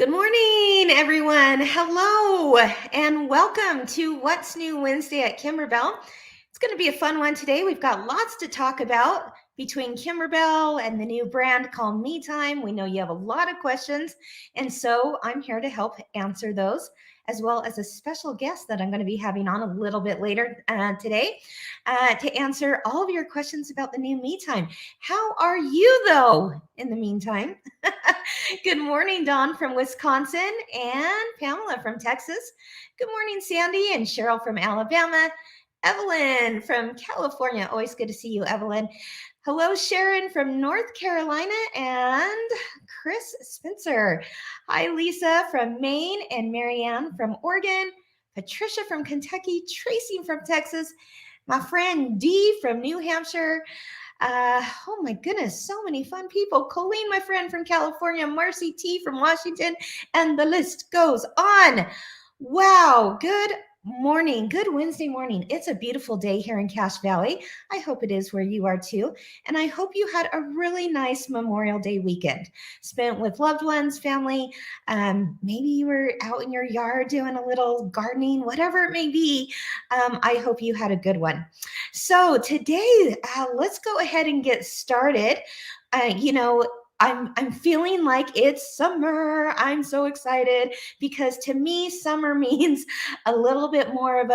Good morning, everyone. Hello, and welcome to What's New Wednesday at Kimberbell. It's going to be a fun one today. We've got lots to talk about between Kimberbell and the new brand called Me Time. We know you have a lot of questions, and so I'm here to help answer those, as well as a special guest that I'm going to be having on a little bit later today to answer all of your questions about the new Me Time. How are you, though, in the meantime? Good morning, Dawn from Wisconsin and Pamela from Texas. Good morning, Sandy and Cheryl from Alabama. Evelyn from California. Always good to see you, Evelyn. Hello, Sharon from North Carolina and Chris Spencer. Hi, Lisa from Maine and Marianne from Oregon. Patricia from Kentucky. Tracy from Texas. My friend Dee from New Hampshire. Oh my goodness, so many fun people. Colleen, my friend from California, Marcy T from Washington, and the list goes on. Wow, good morning, good Wednesday morning. It's a beautiful day here in Cache Valley. I hope it is where you are too. And I hope you had a really nice Memorial Day weekend spent with loved ones, family. Maybe you were out in your yard doing a little gardening, whatever it may be. I hope you had a good one. So today, let's go ahead and get started. I'm feeling like it's summer. I'm so excited because to me, summer means a little bit more of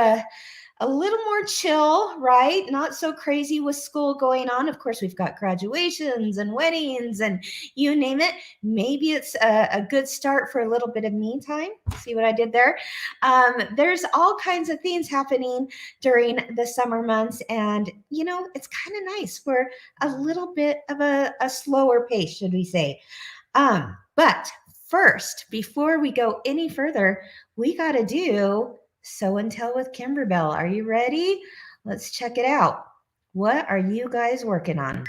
a little more chill, right? Not so crazy with school going on. Of course, we've got graduations and weddings and you name it. Maybe it's a good start for a little bit of me time. See what I did there? There's all kinds of things happening during the summer months. And, it's kind of nice for a little bit of a slower pace, should we say. But first, before we go any further, we got to do Show and Tell with Kimberbell. Are you ready? Let's check it out. What are you guys working on?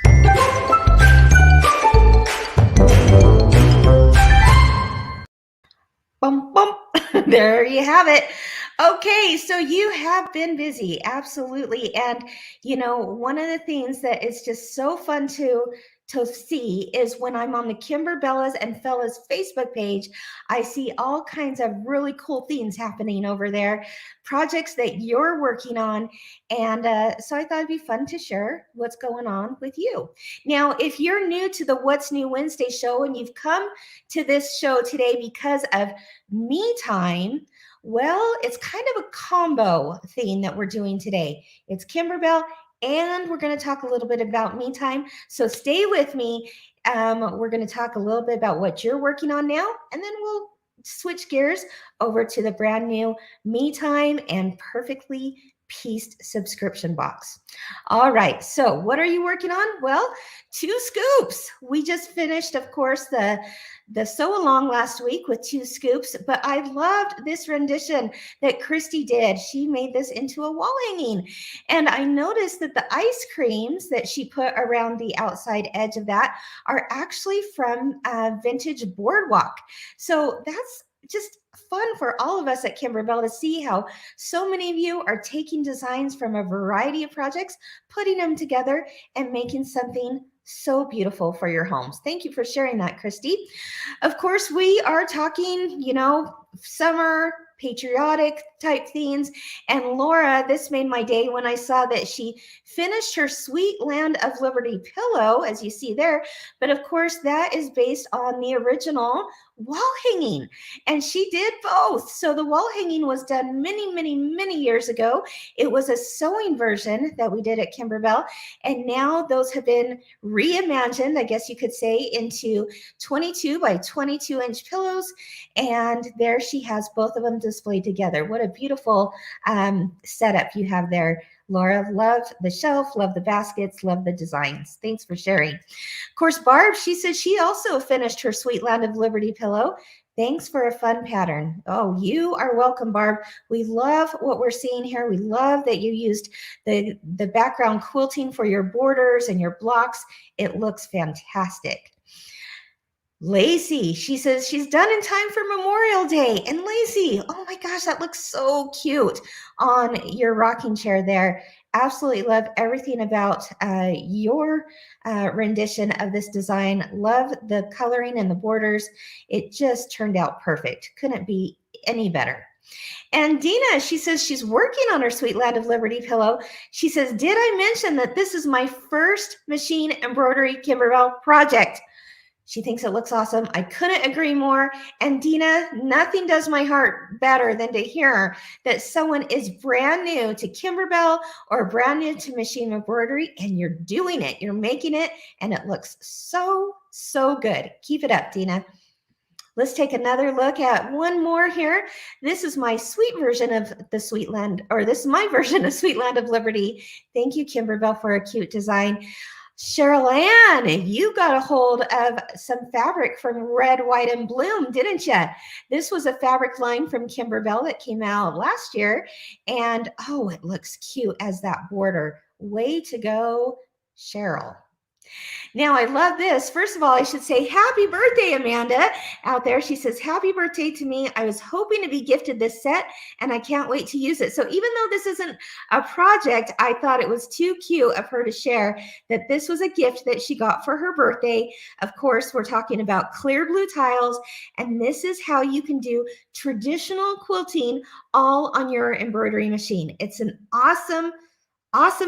Bum, bum. There you have it. Okay, so you have been busy, absolutely. And, one of the things that is just so fun to see is when I'm on the Kimberbellas and Fellas Facebook page, I see all kinds of really cool things happening over there, projects that you're working on. And so I thought it'd be fun to share what's going on with you. Now, if you're new to the What's New Wednesday show and you've come to this show today because of Me Time, well, it's kind of a combo thing that we're doing today. It's Kimberbell, and we're going to talk a little bit about Me Time. So stay with me. We're going to talk a little bit about what you're working on now, and then we'll switch gears over to the brand new Me Time and Perfectly Pieced subscription box. All right, so what are you working on? Well, 2 scoops. We just finished, of course, the sew along last week with 2 scoops, but I loved this rendition that Christy did. She made this into a wall hanging, and I noticed that the ice creams that she put around the outside edge of that are actually from Vintage Boardwalk. So that's just fun for all of us at Kimberbell to see how so many of you are taking designs from a variety of projects, putting them together, and making something so beautiful for your homes. Thank you for sharing that, Christy. Of course, we are talking, summer, patriotic type themes. And Laura, this made my day when I saw that she finished her Sweet Land of Liberty pillow, as you see there. But of course, that is based on the original wall hanging. And she did both. So the wall hanging was done many, many, many years ago. It was a sewing version that we did at Kimberbell. And now those have been reimagined, I guess you could say, into 22 by 22 inch pillows. And there she has both of them displayed together. What a beautiful setup you have there, Laura. Love the shelf, love the baskets, love the designs. Thanks for sharing. Of course, Barb, she says she also finished her Sweet Land of Liberty pillow. Thanks for a fun pattern. Oh, you are welcome, Barb. We love what we're seeing here. We love that you used the background quilting for your borders and your blocks. It looks fantastic. Lacey, she says she's done in time for Memorial Day. And Lacey, oh my gosh, that looks so cute on your rocking chair there. absolutely love everything about your rendition of this design. Love the coloring and the borders. It just turned out perfect. Couldn't be any better. And Dina, she says she's working on her Sweet Land of Liberty pillow. She says, did I mention that this is my first machine embroidery Kimberbell project? She thinks it looks awesome. I couldn't agree more. And Dina, nothing does my heart better than to hear that someone is brand new to Kimberbell or brand new to machine embroidery, and you're doing it. You're making it, and it looks so, so good. Keep it up, Dina. Let's take another look at one more here. This is my sweet version of the Sweet Land, or this is my version of Sweet Land of Liberty. Thank you, Kimberbell, for a cute design. Cheryl Ann, you got a hold of some fabric from Red, White, and Bloom, didn't you? This was a fabric line from Kimberbell that came out last year. And oh, it looks cute as that border. Way to go, Cheryl. Now, I love this. First of all, I should say happy birthday, Amanda, out there. She says, happy birthday to me. I was hoping to be gifted this set, and I can't wait to use it. So even though this isn't a project, I thought it was too cute of her to share that this was a gift that she got for her birthday. Of course, we're talking about clear blue tiles, and this is how you can do traditional quilting all on your embroidery machine. It's an awesome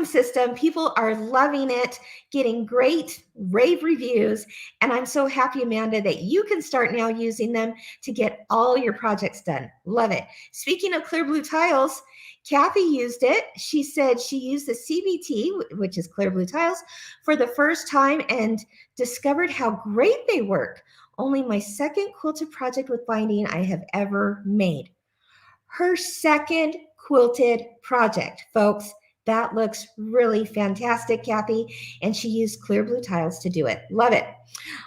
system. People are loving it, getting great rave reviews. And I'm so happy, Amanda, that you can start now using them to get all your projects done. Love it. Speaking of clear blue tiles, Kathy used it. She said she used the CBT, which is clear blue tiles, for the first time and discovered how great they work. Only my second quilted project with binding I have ever made. Her second quilted project, folks. That looks really fantastic, Kathy. And she used clear blue tiles to do it. Love it.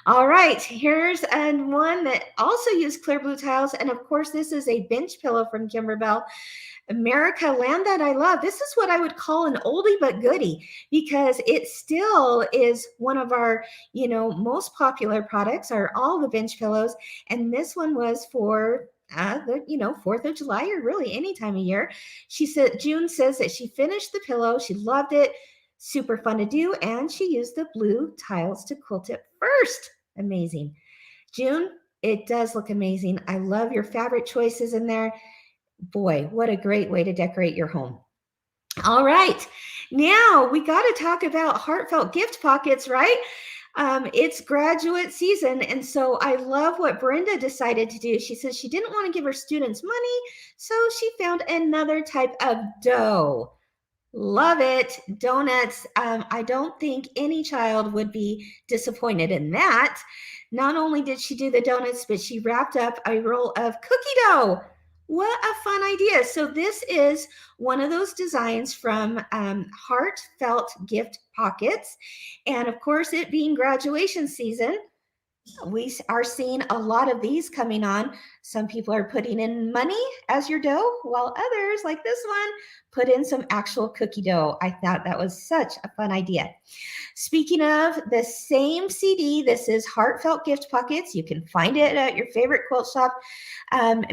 All right, here's one that also used clear blue tiles. And of course, this is a bench pillow from Kimberbell. America, Land That I Love. This is what I would call an oldie but goodie, because it still is one of our, most popular products are all the bench pillows. And this one was for the 4th of July, or really any time of year. She said, June says that she finished the pillow. She loved it. Super fun to do. And she used the blue tiles to quilt it first. Amazing. June, it does look amazing. I love your fabric choices in there. Boy, what a great way to decorate your home. All right. Now we got to talk about heartfelt gift pockets, right? It's graduate season, and so I love what Brenda decided to do. She says she didn't want to give her students money, so she found another type of dough. Love it. Donuts. I don't think any child would be disappointed in that. Not only did she do the donuts, but she wrapped up a roll of cookie dough. What a fun idea. So this is one of those designs from Heartfelt Gift Pockets. And of course, it being graduation season, we are seeing a lot of these coming on. Some people are putting in money as your dough, while others, like this one, put in some actual cookie dough. I thought that was such a fun idea. Speaking of the same CD, this is Heartfelt Gift Pockets. You can find it at your favorite quilt shop.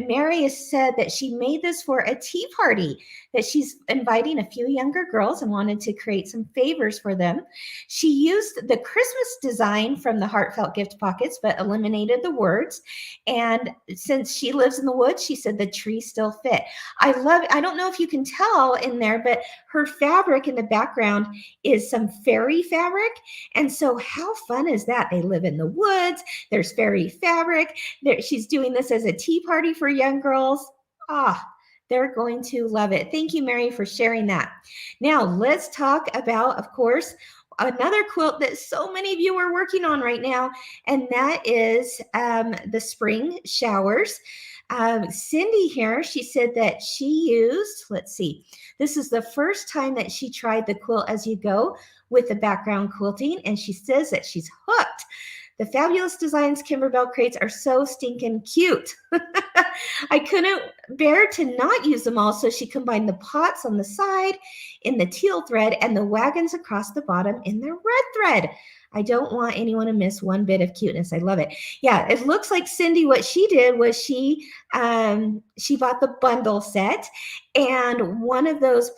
Mary has said that she made this for a tea party, that she's inviting a few younger girls and wanted to create some favors for them. She used the Christmas design from the Heartfelt Gift Pockets, but eliminated the words. And since she lives in the woods, she said the tree still fit. I love it. I don't know if you can tell in there, but her fabric in the background is some fairy fabric. And so how fun is that? They live in the woods. There's fairy fabric. She's doing this as a tea party for young girls. They're going to love it. Thank you, Mary, for sharing that. Now, let's talk about, of course, another quilt that so many of you are working on right now, and that is the spring showers. Cindy here, she said that she used, let's see, this is the first time that she tried the Quilt As You Go with the background quilting, and she says that she's hooked. The fabulous designs Kimberbell creates are so stinking cute. I couldn't bear to not use them all, so she combined the pots on the side in the teal thread and the wagons across the bottom in the red thread. I don't want anyone to miss one bit of cuteness. I love it. Yeah, it looks like Cindy, what she did was she bought the bundle set, and one of those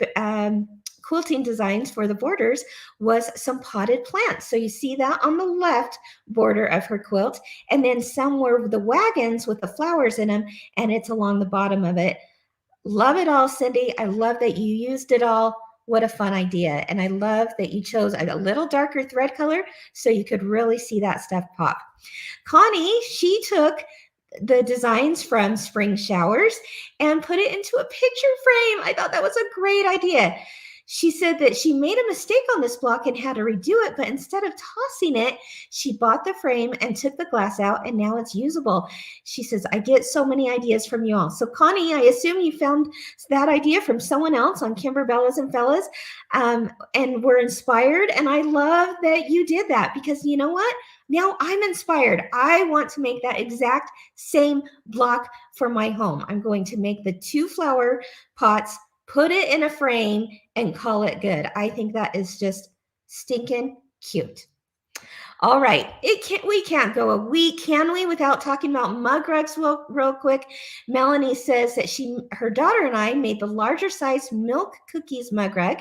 quilting designs for the borders was some potted plants. So you see that on the left border of her quilt, and then some were the wagons with the flowers in them, and it's along the bottom of it. Love it all, Cindy. I love that you used it all. What a fun idea. And I love that you chose a little darker thread color so you could really see that stuff pop. Connie, she took the designs from spring showers and put it into a picture frame. I thought that was a great idea. She said that she made a mistake on this block and had to redo it, but instead of tossing it, she bought the frame and took the glass out, and now it's usable. She says, I get so many ideas from you all. So Connie, I assume you found that idea from someone else on Kimberbellas and Fellas, and were inspired. And I love that you did that, because you know what? Now I'm inspired. I want to make that exact same block for my home. I'm going to make the 2 flower pots, put it in a frame, and call it good. I think that is just stinking cute. All right, we can't go a week, can we, without talking about mug rugs real quick. Melanie says that her daughter and I made the larger size milk cookies mug rug.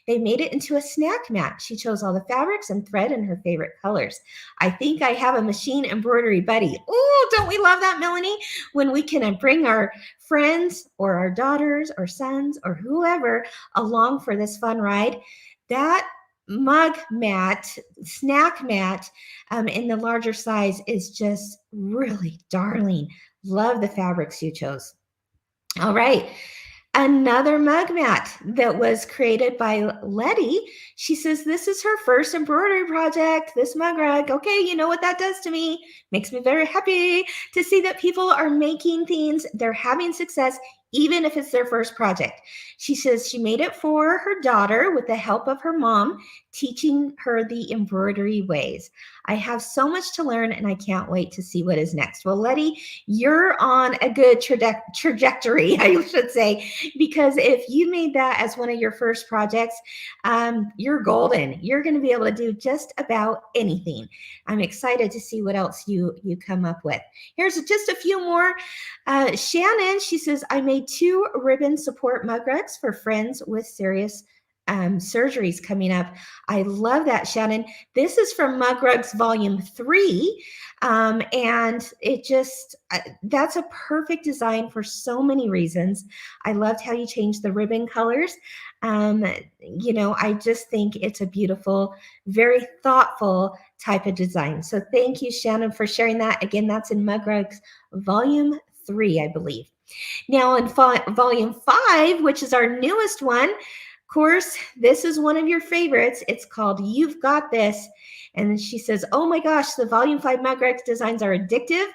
They made it into a snack mat. She chose all the fabrics and thread in her favorite colors. I think I have a machine embroidery buddy. Oh, don't we love that, Melanie? When we can bring our friends or our daughters or sons or whoever along for this fun ride. That mug mat, snack mat, in the larger size is just really darling. Love the fabrics you chose. All right. Another mug mat that was created by Letty. She says this is her first embroidery project, this mug rug. Okay, you know what that does to me? Makes me very happy to see that people are making things, they're having success, even if it's their first project. She says she made it for her daughter with the help of her mom, teaching her the embroidery ways. I have so much to learn, and I can't wait to see what is next. Well, Letty, you're on a good trajectory, I should say, because if you made that as one of your first projects, you're golden. You're going to be able to do just about anything. I'm excited to see what else you come up with. Here's just a few more. Shannon, she says, I made 2 ribbon support mug rugs for friends with serious surgeries coming up. I love that, Shannon. This is from Mug Rugs Volume 3. And it just, that's a perfect design for so many reasons. I loved how you changed the ribbon colors. I just think it's a beautiful, very thoughtful type of design. So thank you, Shannon, for sharing that. Again, that's in Mug Rugs Volume 3, I believe. Now in Volume 5, which is our newest one, of course, this is one of your favorites. It's called You've Got This. And she says, oh my gosh, the Volume 5 Mug Rugs designs are addictive.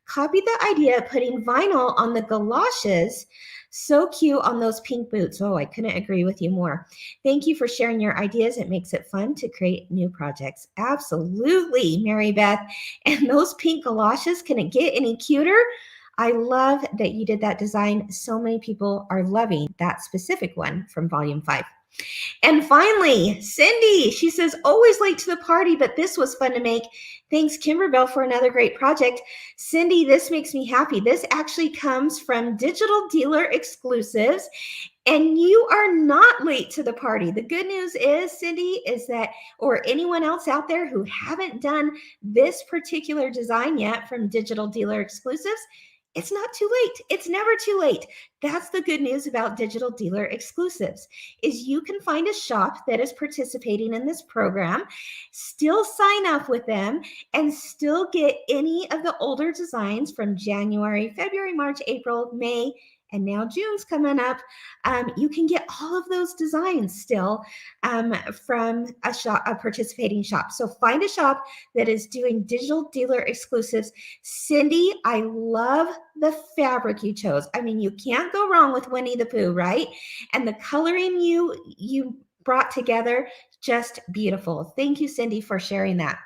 Copied the idea of putting vinyl on the galoshes. So cute on those pink boots. Oh, I couldn't agree with you more. Thank you for sharing your ideas. It makes it fun to create new projects. Absolutely, Mary Beth. And those pink galoshes, can it get any cuter? I love that you did that design. So many people are loving that specific one from Volume 5. And finally, Cindy, she says, always late to the party, but this was fun to make. Thanks, Kimberbell, for another great project. Cindy, this makes me happy. This actually comes from Digital Dealer Exclusives, and you are not late to the party. The good news is, Cindy, is that, or anyone else out there who haven't done this particular design yet from Digital Dealer Exclusives, it's not too late. It's never too late. That's the good news about Digital Dealer Exclusives, is you can find a shop that is participating in this program, still sign up with them, and still get any of the older designs from January, February, March, April, May, and now June's coming up. You can get all of those designs still from a participating shop. So find a shop that is doing Digital Dealer Exclusives. Cindy, I love the fabric you chose. I mean, you can't go wrong with Winnie the Pooh, right? And the coloring you brought together, just beautiful. Thank you, Cindy, for sharing that.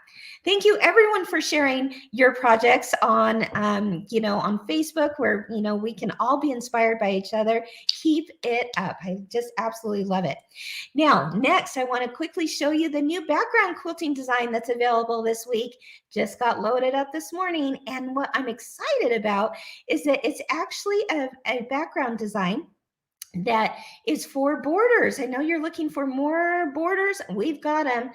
Thank you, everyone, for sharing your projects on, on Facebook, where, we can all be inspired by each other. Keep it up. I just absolutely love it. Now, next, I want to quickly show you the new background quilting design that's available this week. Just got loaded up this morning. And what I'm excited about is that it's actually a background design that is for borders. I know you're looking for more borders. We've got them.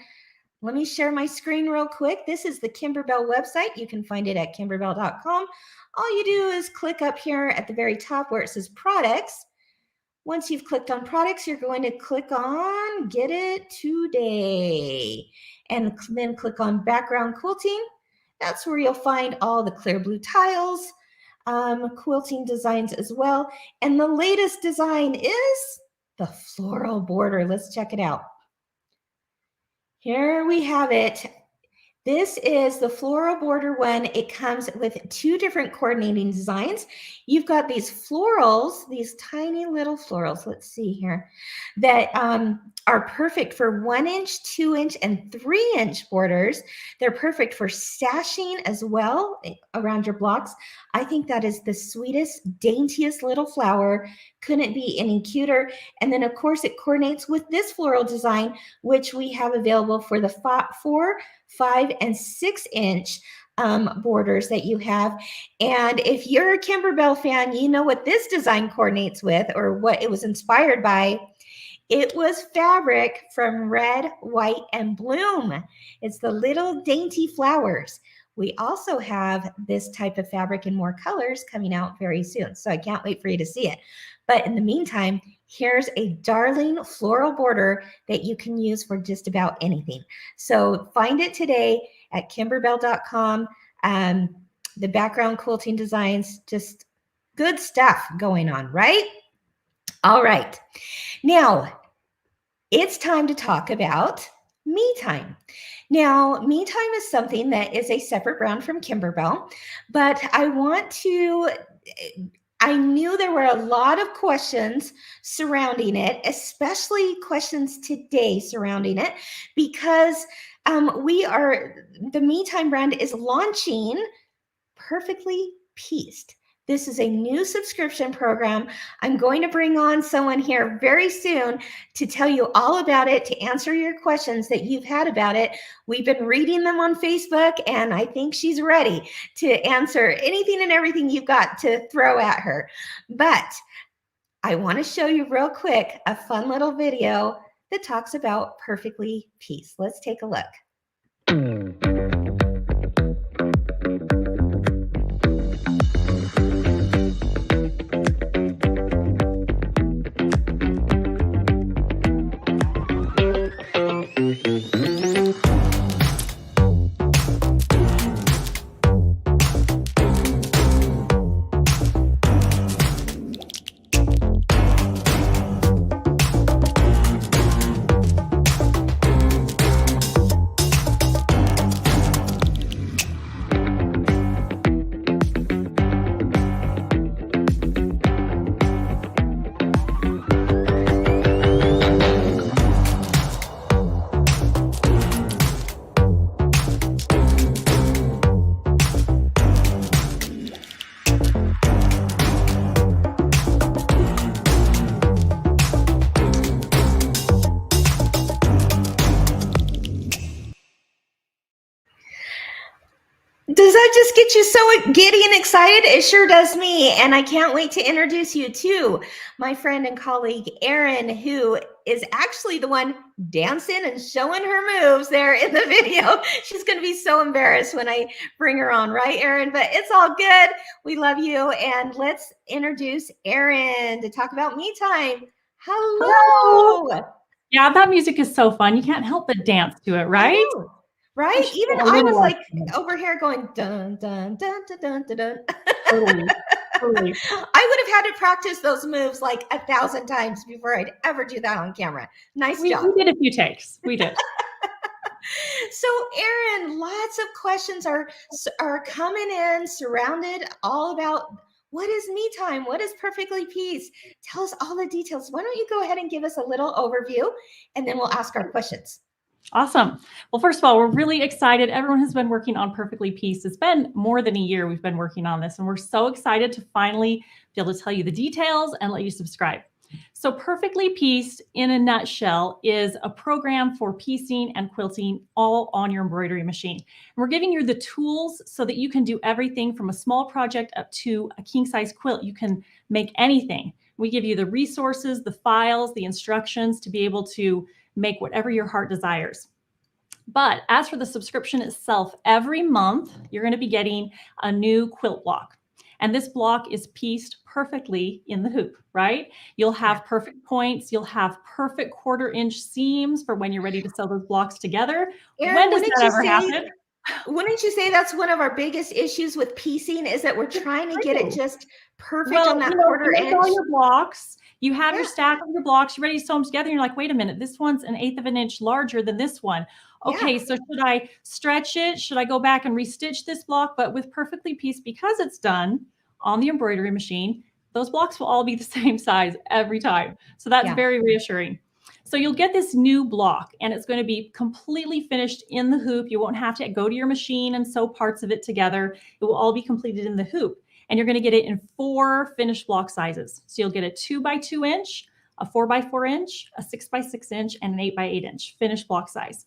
Let me share my screen real quick. This is the Kimberbell website. You can find it at kimberbell.com. All you do is click up here at the very top where it says products. Once you've clicked on products, you're going to click on Get It Today, and then click on Background Quilting. That's where you'll find all the clear blue tiles, quilting designs as well. And the latest design is the floral border. Let's check it out. Here we have it. This is the floral border one. It comes with two different coordinating designs. You've got these florals, these tiny little florals, let's see here, that are perfect for 1 inch, 2 inch, and 3 inch borders. They're perfect for stashing as well around your blocks. I think that is the sweetest, daintiest little flower. Couldn't be any cuter. And then of course it coordinates with this floral design, which we have available for the 4, 5, and 6 inch borders that you have. And if you're a Kimberbell fan, you know what this design coordinates with, or what it was inspired by. It was fabric from Red, White, and Bloom. It's the little dainty flowers. We also have this type of fabric in more colors coming out very soon, so I can't wait for you to see it. But in the meantime, here's a darling floral border that you can use for just about anything. So find it today at kimberbell.com. The background quilting designs, just good stuff going on, right? All right. Now, it's time to talk about me time. Now, me time is something that is a separate brand from Kimberbell, but I knew there were a lot of questions surrounding it, especially questions today surrounding it, because the Me Time brand is launching Perfectly Pieced. This is a new subscription program. I'm going to bring on someone here very soon to tell you all about it, to answer your questions that you've had about it. We've been reading them on Facebook, and I think she's ready to answer anything and everything you've got to throw at her. But I want to show you real quick a fun little video that talks about Perfectly Pieced. Let's take a look. Does that just get you so giddy and excited? It sure does me. And I can't wait to introduce you to my friend and colleague, Erin, who is actually the one dancing and showing her moves there in the video. She's going to be so embarrassed when I bring her on, right, Erin? But it's all good. We love you. And let's introduce Erin to talk about me time. Hello. Yeah, that music is so fun. You can't help but dance to it, right? Right? Even I was like over here going dun dun dun dun dun dun dun. Totally. I would have had to practice those moves like 1,000 times before I'd ever do that on camera. Nice job. We did a few takes. We did. So, Erin, lots of questions are coming in, surrounded all about what is me time? What is Perfectly Pieced? Tell us all the details. Why don't you go ahead and give us a little overview, and then we'll ask our questions. Awesome. Well, first of all, we're really excited. Everyone has been working on Perfectly Pieced. It's been more than a year we've been working on this, and we're so excited to finally be able to tell you the details and let you subscribe. So Perfectly Pieced, in a nutshell, is a program for piecing and quilting all on your embroidery machine. And we're giving you the tools so that you can do everything from a small project up to a king-size quilt. You can make anything We give you the resources, the files, the instructions to be able to make whatever your heart desires. But as for the subscription itself, every month you're going to be getting a new quilt block. And this block is pieced perfectly in the hoop, right? You'll have perfect points. You'll have perfect 1/4-inch seams for when you're ready to sew those blocks together. Erin, When does that ever happen? wouldn't you say that's one of our biggest issues with piecing, is that we're trying to get it just perfect on that you 1/4 make all inch? your blocks. You have your Yeah. stack of your blocks. You're ready to sew them together. You're like, wait a minute, this one's 1/8 of an inch larger than this one. Okay, Yeah. so should I stretch it? Should I go back and restitch this block? But with perfectly pieced, because it's done on the embroidery machine, those blocks will all be the same size every time. So that's Yeah. very reassuring. So you'll get this new block and it's going to be completely finished in the hoop. You won't have to go to your machine and sew parts of it together. It will all be completed in the hoop. And you're going to get it in 4 finished block sizes. So you'll get a 2x2 inch, a 4x4 inch, a 6x6 inch, and an 8x8 inch finished block size.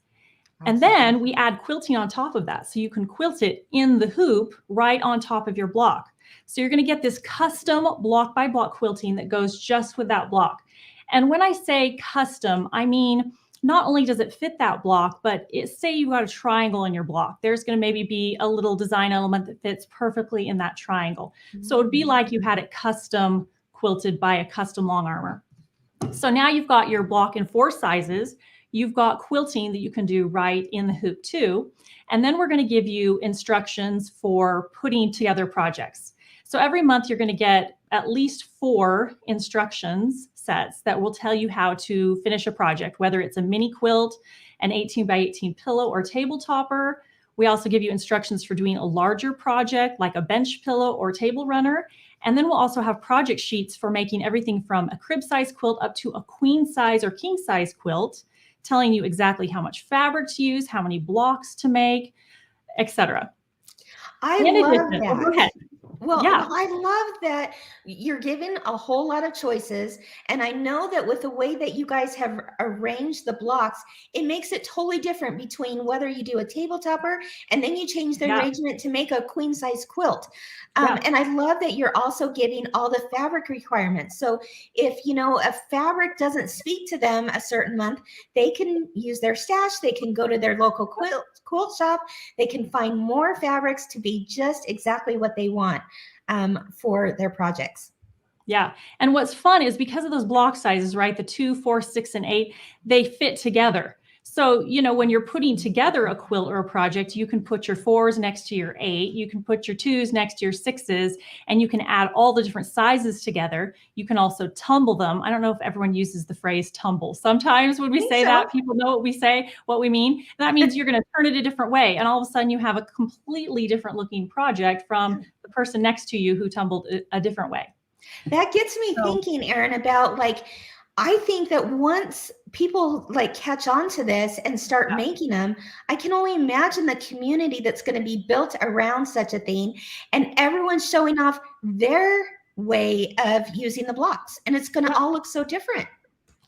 And then we add quilting on top of that. So you can quilt it in the hoop right on top of your block. So you're going to get this custom block by block quilting that goes just with that block. And when I say custom, I mean, not only does it fit that block, but say you got a triangle in your block, there's going to maybe be a little design element that fits perfectly in that triangle. So it'd be like you had it custom quilted by a custom long armor. So now you've got your block in 4 sizes. You've got quilting that you can do right in the hoop too. And then we're going to give you instructions for putting together projects. So every month you're going to get at least 4 instructions sets that will tell you how to finish a project, whether it's a mini quilt, an 18x18 pillow or table topper. We also give you instructions for doing a larger project like a bench pillow or table runner. And then we'll also have project sheets for making everything from a crib size quilt up to a queen size or king size quilt, telling you exactly how much fabric to use, how many blocks to make, etc. I love that. Go ahead. Well, Yeah. I love that you're given a whole lot of choices. And I know that with the way that you guys have arranged the blocks, it makes it totally different between whether you do a table topper and then you change the arrangement to make a queen size quilt. And I love that you're also giving all the fabric requirements. So if, a fabric doesn't speak to them a certain month, they can use their stash. They can go to their local quilt shop. They can find more fabrics to be just exactly what they want for their projects. Yeah. And what's fun is because of those block sizes, right? The 2, 4, 6, and 8, they fit together. So, when you're putting together a quilt or a project, you can put your 4s next to your 8, you can put your 2s next to your 6s, and you can add all the different sizes together. You can also tumble them. I don't know if everyone uses the phrase tumble. Sometimes when we say that, people know what we mean. That means you're going to turn it a different way. And all of a sudden you have a completely different looking project from the person next to you who tumbled a different way. That gets me thinking, Erin, about I think that once people catch on to this and start making them, I can only imagine the community that's going to be built around such a thing, and everyone's showing off their way of using the blocks, and it's going to all look so different.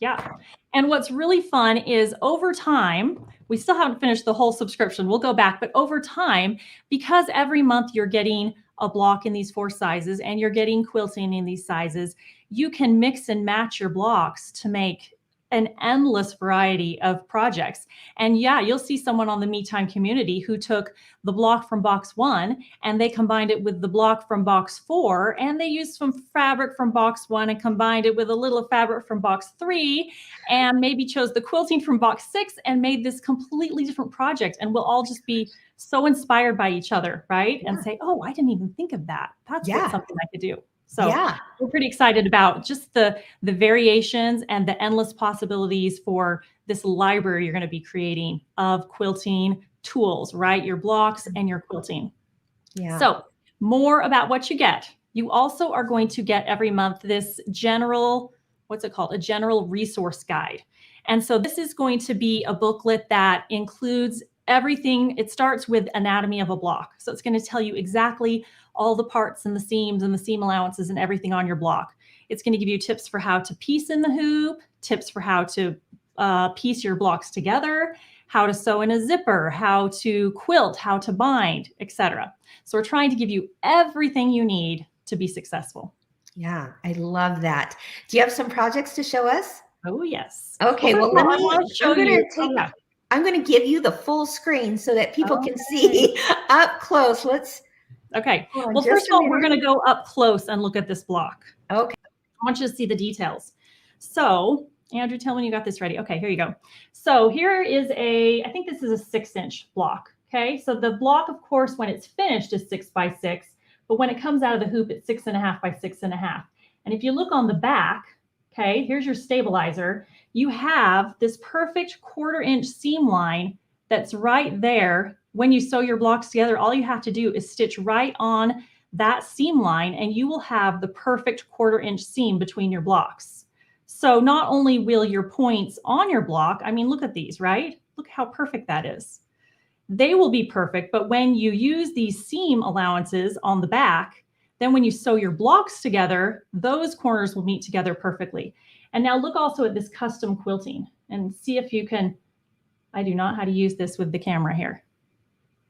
Yeah. And what's really fun is over time, we still haven't finished the whole subscription. We'll go back, but over time, because every month you're getting a block in these 4 sizes and you're getting quilting in these sizes, you can mix and match your blocks to make an endless variety of projects. And yeah, you'll see someone on the Me Time community who took the block from box 1 and they combined it with the block from box 4, and they used some fabric from box 1 and combined it with a little fabric from box 3, and maybe chose the quilting from box 6 and made this completely different project. And we'll all just be so inspired by each other, right? And say, oh, I didn't even think of that. That's something I could do. So we're pretty excited about just the variations and the endless possibilities for this library you're going to be creating of quilting tools, right? Your blocks and your quilting. Yeah. So more about what you get. You also are going to get every month this general, what's it called? A general resource guide. And so this is going to be a booklet that includes everything. It starts with anatomy of a block. So it's going to tell you exactly all the parts and the seams and the seam allowances and everything on your block. It's going to give you tips for how to piece in the hoop, tips for how to piece your blocks together, how to sew in a zipper, how to quilt, how to bind, etc. So we're trying to give you everything you need to be successful. Yeah, I love that. Do you have some projects to show us? Oh, yes. Okay, First well, of all, I want to show you. Oh, yeah. I'm gonna give you the full screen so that people can Okay. see up close. Let's Okay. hold on Well, just first a of all, we're minute. going to go up close and look at this block. Okay. I want you to see the details. So, Andrew, tell me when you got this ready. Okay, here you go. So here is I think this is a 6-inch block. Okay, so the block, of course, when it's finished is 6 by 6, but when it comes out of the hoop, it's 6.5 by 6.5. And if you look on the back, okay, here's your stabilizer. You have this perfect 1/4-inch seam line that's right there. When you sew your blocks together, all you have to do is stitch right on that seam line and you will have the perfect 1/4-inch seam between your blocks. So not only will your points on your block, I mean, look at these, right? Look how perfect that is. They will be perfect, but when you use these seam allowances on the back, then when you sew your blocks together, those corners will meet together perfectly. And now look also at this custom quilting and see if you can, I do not know how to use this with the camera here.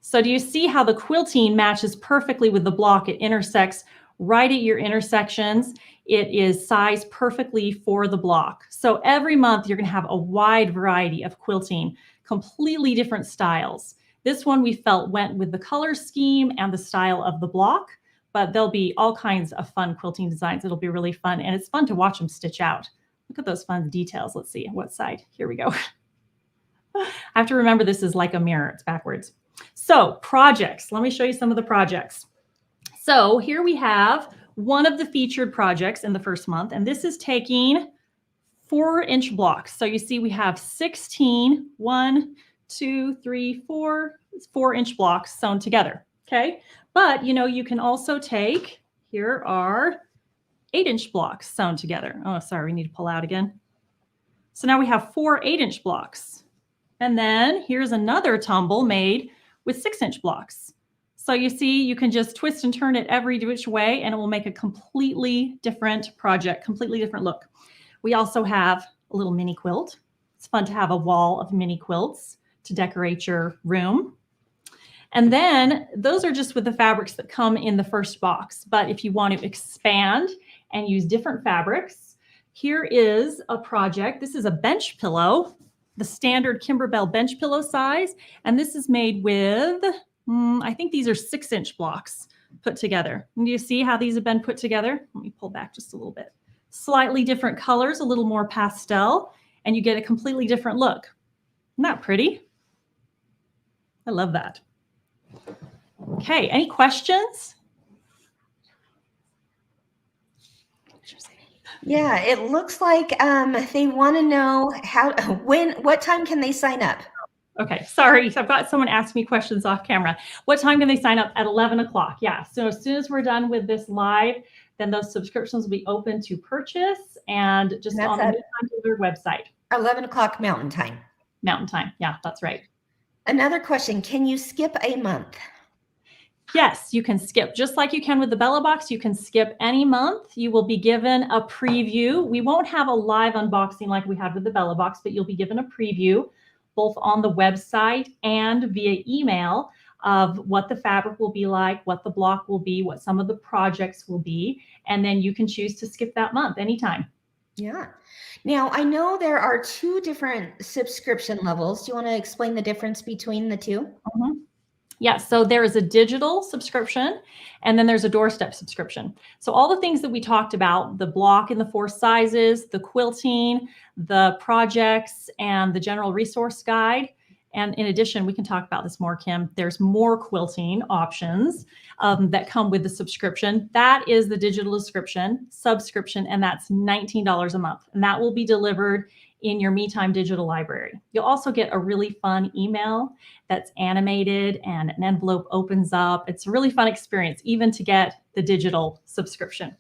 So do you see how the quilting matches perfectly with the block? It intersects right at your intersections. It is sized perfectly for the block. So every month you're going to have a wide variety of quilting, completely different styles. This one we felt went with the color scheme and the style of the block, but there'll be all kinds of fun quilting designs. It'll be really fun, and it's fun to watch them stitch out. Look at those fun details. Let's see what side. Here we go. I have to remember this is like a mirror. It's backwards. So projects, let me show you some of the projects. So here we have one of the featured projects in the first month, and this is taking 4-inch blocks. So you see we have 16, 1, 2, 3, 4, 4-inch blocks sewn together, okay? But you know, you can also take, here are 8-inch blocks sewn together. Oh, sorry, we need to pull out again. So now we have 4 8-inch blocks. And then here's another tumble made with 6-inch blocks. So you see, you can just twist and turn it every which way and it will make a completely different project, completely different look. We also have a little mini quilt. It's fun to have a wall of mini quilts to decorate your room. And then those are just with the fabrics that come in the first box. But if you want to expand and use different fabrics, here is a project. This is a bench pillow, the standard Kimberbell bench pillow size. And this is made with, I think these are 6-inch blocks put together. And do you see how these have been put together? Let me pull back just a little bit. Slightly different colors, a little more pastel, and you get a completely different look. Isn't that pretty? I love that. Okay, any questions? Yeah, it looks like they want to know what time can they sign up? Okay, sorry, I've got someone ask me questions off camera. What time can they sign up? At 11 o'clock, yeah. So as soon as we're done with this live, then those subscriptions will be open to purchase and just on the Meantime Delivered website. 11 o'clock Mountain Time. Mountain Time, yeah, that's right. Another question, can you skip a month? Yes, you can skip. Just like you can with the Bella Box, you can skip any month. You will be given a preview. We won't have a live unboxing like we had with the Bella Box, but you'll be given a preview both on the website and via email of what the fabric will be like, what the block will be, what some of the projects will be, and then you can choose to skip that month anytime. Yeah. Now, I know there are 2 different subscription levels. Do you want to explain the difference between the 2? Mm-hmm. Yeah, so there is a digital subscription and then there's a doorstep subscription. So all the things that we talked about, the block in the 4 sizes, the quilting, the projects, and the general resource guide. And in addition, we can talk about this more, Kim. There's more quilting options that come with the subscription. That is the digital subscription, and that's $19 a month. And that will be delivered in your MeTime digital library. You'll also get a really fun email that's animated and an envelope opens up. It's a really fun experience, even to get the digital subscription.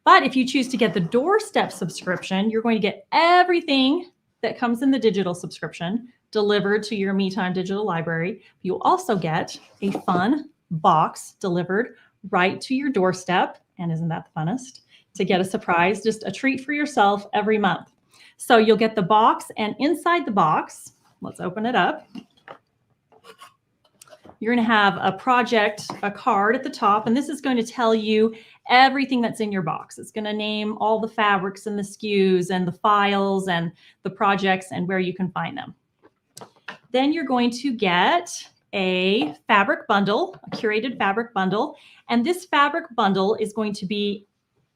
But if you choose to get the doorstep subscription, you're going to get everything that comes in the digital subscription delivered to your MeTime digital library. You'll also get a fun box delivered right to your doorstep. And isn't that the funnest? To get a surprise, just a treat for yourself every month. So you'll get the box, and inside the box, let's open it up. you're going to have a project, a card at the top, and this is going to tell you everything that's in your box. It's going to name all the fabrics and the SKUs and the files and the projects and where you can find them. Then you're going to get a fabric bundle, a curated fabric bundle, and this fabric bundle is going to be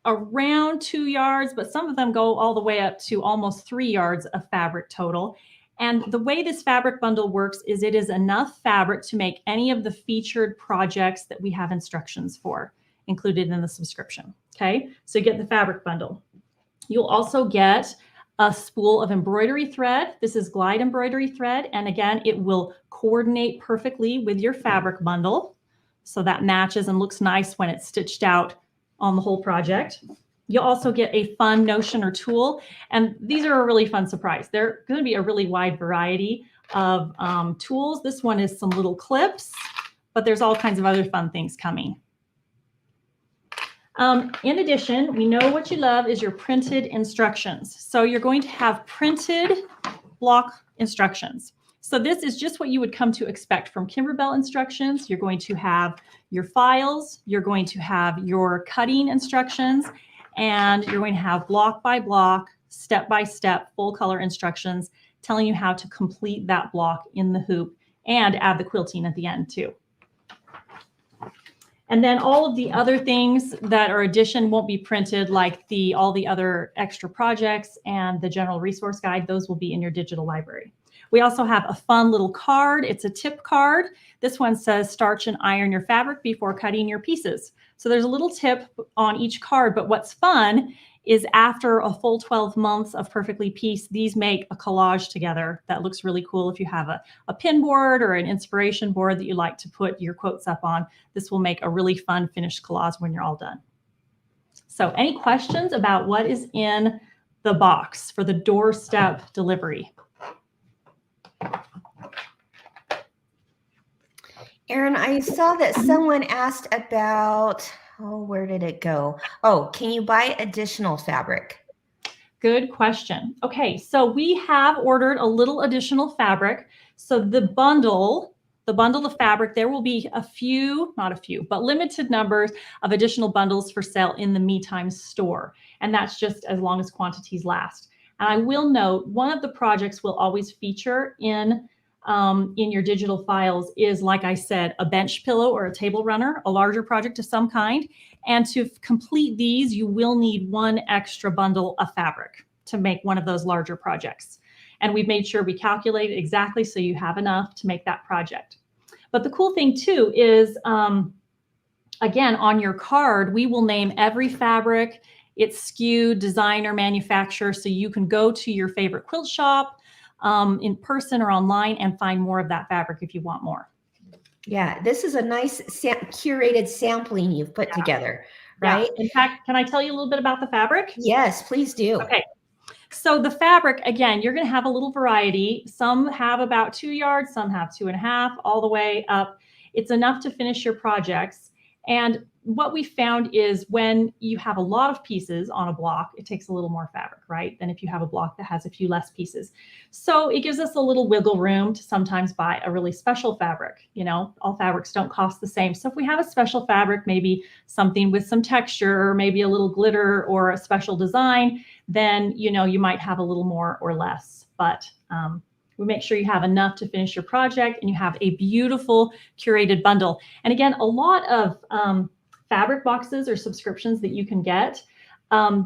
around 2 yards, but some of them go all the way up to almost 3 yards of fabric total. And the way this fabric bundle works is it is enough fabric to make any of the featured projects that we have instructions for included in the subscription. Okay, so you get the fabric bundle. You'll also get a spool of embroidery thread. This is glide embroidery thread. And again, it will coordinate perfectly with your fabric bundle. So that matches and looks nice when it's stitched out on the whole project. You'll also get a fun notion or tool. And these are a really fun surprise. They're going to be a really wide variety of tools. This one is some little clips, but there's all kinds of other fun things coming. In addition, we know what you love is your printed instructions. So you're going to have printed block instructions. So this is just what you would come to expect from Kimberbell instructions. You're going to have your files, you're going to have your cutting instructions, and you're going to have block by block, step by step, full color instructions telling you how to complete that block in the hoop and add the quilting at the end too. And then all of the other things that are addition won't be printed, like all the other extra projects and the general resource guide. Those will be in your digital library. We also have a fun little card. It's a tip card. This one says starch and iron your fabric before cutting your pieces. So there's a little tip on each card, but what's fun is after a full 12 months of Perfectly Pieced, these make a collage together that looks really cool. If you have a pin board or an inspiration board that you like to put your quotes up on, this will make a really fun finished collage when you're all done. So any questions about what is in the box for the doorstep delivery? Erin, I saw that someone asked about, where did it go? Oh, can you buy additional fabric? Good question. Okay, so we have ordered a little additional fabric. So the bundle of fabric, there will be a few, not a few, but limited numbers of additional bundles for sale in the MeTime store. And that's just as long as quantities last. And I will note, one of the projects we'll always feature in your digital files is, like I said, a bench pillow or a table runner, a larger project of some kind. And to complete these, you will need one extra bundle of fabric to make one of those larger projects. And we've made sure we calculate it exactly so you have enough to make that project. But the cool thing too is, again, on your card, we will name every fabric, its SKU, designer, manufacturer, so you can go to your favorite quilt shop in person or online and find more of that fabric if you want more. Yeah, this is a nice curated sampling you've put together, right? Yeah. In fact, can I tell you a little bit about the fabric? Yes, please do. Okay. So the fabric, again, you're going to have a little variety. Some have about 2 yards, some have 2.5, all the way up. It's enough to finish your projects. And what we found is when you have a lot of pieces on a block, it takes a little more fabric, right? Than if you have a block that has a few less pieces. So it gives us a little wiggle room to sometimes buy a really special fabric. You know, all fabrics don't cost the same. So if we have a special fabric, maybe something with some texture, or maybe a little glitter or a special design, then, you know, you might have a little more or less. But we make sure you have enough to finish your project and you have a beautiful curated bundle. And again, a lot of fabric boxes or subscriptions that you can get,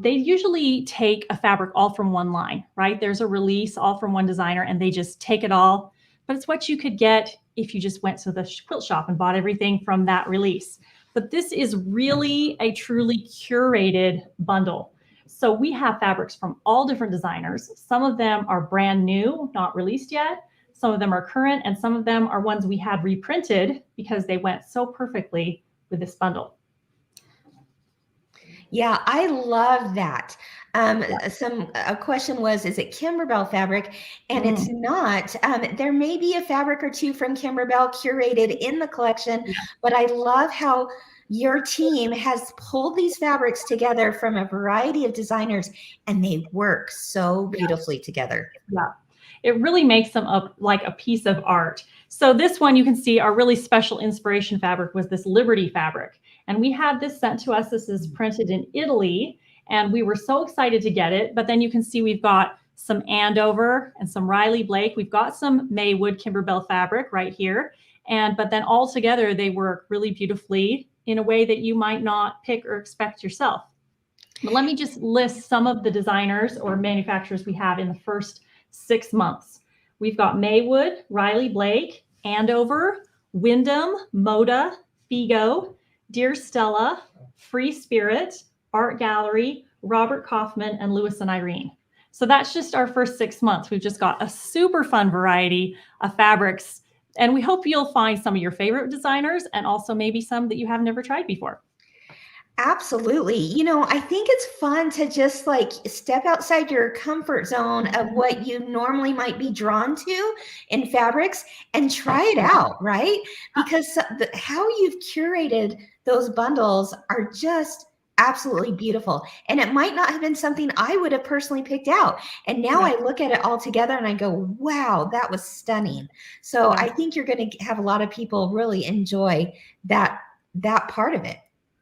they usually take a fabric all from one line, right? There's a release all from one designer and they just take it all. But it's what you could get if you just went to the quilt shop and bought everything from that release. But this is really a truly curated bundle. So we have fabrics from all different designers. Some of them are brand new, not released yet. Some of them are current, and some of them are ones we had reprinted because they went so perfectly with this bundle. Yeah, I love that. A question was, is it Kimberbell fabric? And it's not. There may be a fabric or two from Kimberbell curated in the collection, but I love how your team has pulled these fabrics together from a variety of designers and they work so beautifully together. Yeah. it really makes them up like a piece of art. So this one, you can see our really special inspiration fabric was this Liberty fabric. And we had this sent to us. This is printed in Italy, and we were so excited to get it. But then you can see we've got some Andover and some Riley Blake. We've got some Maywood Kimberbell fabric right here. But then all together, they work really beautifully in a way that you might not pick or expect yourself. But let me just list some of the designers or manufacturers we have in the first 6 months. We've got Maywood, Riley Blake, Andover, Wyndham, Moda, Figo, Dear Stella, Free Spirit, Art Gallery, Robert Kaufman, and Lewis and Irene. So that's just our first 6 months. We've just got a super fun variety of fabrics, and we hope you'll find some of your favorite designers and also maybe some that you have never tried before. Absolutely. You know, I think it's fun to just like step outside your comfort zone of what you normally might be drawn to in fabrics and try it out, right? Because how you've curated those bundles are just absolutely beautiful. And it might not have been something I would have personally picked out. And now I look at it all together and I go, wow, that was stunning. So I think you're going to have a lot of people really enjoy that part of it.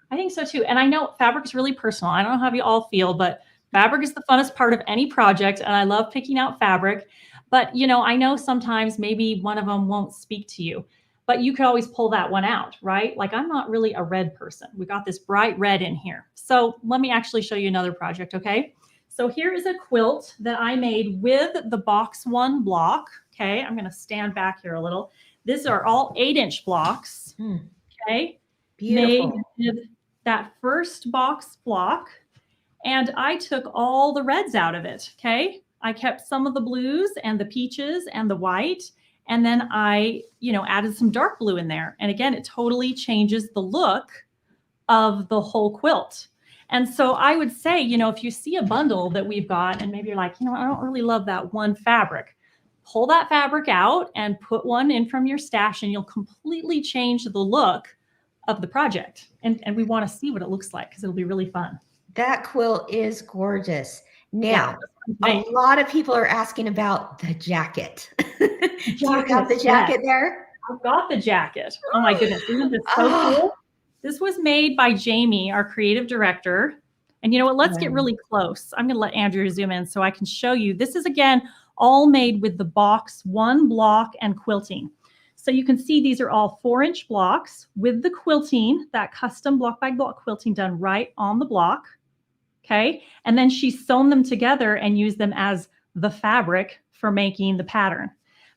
I think so too. And I know fabric is really personal. I don't know how you all feel, but fabric is the funnest part of any project. And I love picking out fabric. But, you know, I know sometimes maybe one of them won't speak to you, but you could always pull that one out, right? Like I'm not really a red person. We got this bright red in here. So let me actually show you another project, okay? So here is a quilt that I made with the box 1 block. Okay, I'm going to stand back here a little. These are all 8-inch blocks. Okay. Beautiful. Made with that first box block, and I took all the reds out of it. Okay. I kept some of the blues and the peaches and the white. And then I, added some dark blue in there. And again, it totally changes the look of the whole quilt. And so I would say, if you see a bundle that we've got and maybe you're like, I don't really love that one fabric, pull that fabric out and put one in from your stash and you'll completely change the look of the project. And we want to see what it looks like because it'll be really fun. That quilt is gorgeous. Now, a lot of people are asking about the jacket. Do you have the jacket there? I've got the jacket. Oh my goodness. Isn't this so cool? This was made by Jamie, our creative director. And you know what? Let's get really close. I'm going to let Andrew zoom in so I can show you. This is, again, all made with the box 1 block and quilting. So you can see these are all 4-inch blocks with the quilting, that custom block by block quilting done right on the block. Okay. And then she's sewn them together and used them as the fabric for making the pattern.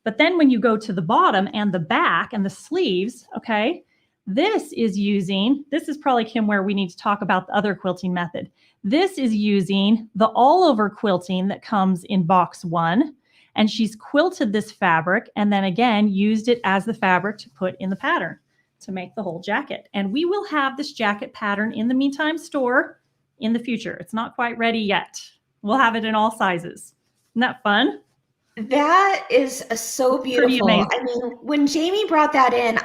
But then when you go to the bottom and the back and the sleeves, okay, this is probably, Kim, where we need to talk about the other quilting method. This is using the all over quilting that comes in box 1. And she's quilted this fabric and then again used it as the fabric to put in the pattern to make the whole jacket. And we will have this jacket pattern in the Meantime store in the future. It's not quite ready yet. We'll have it in all sizes. Isn't that fun? That is so beautiful. I mean, when Jamie brought that in,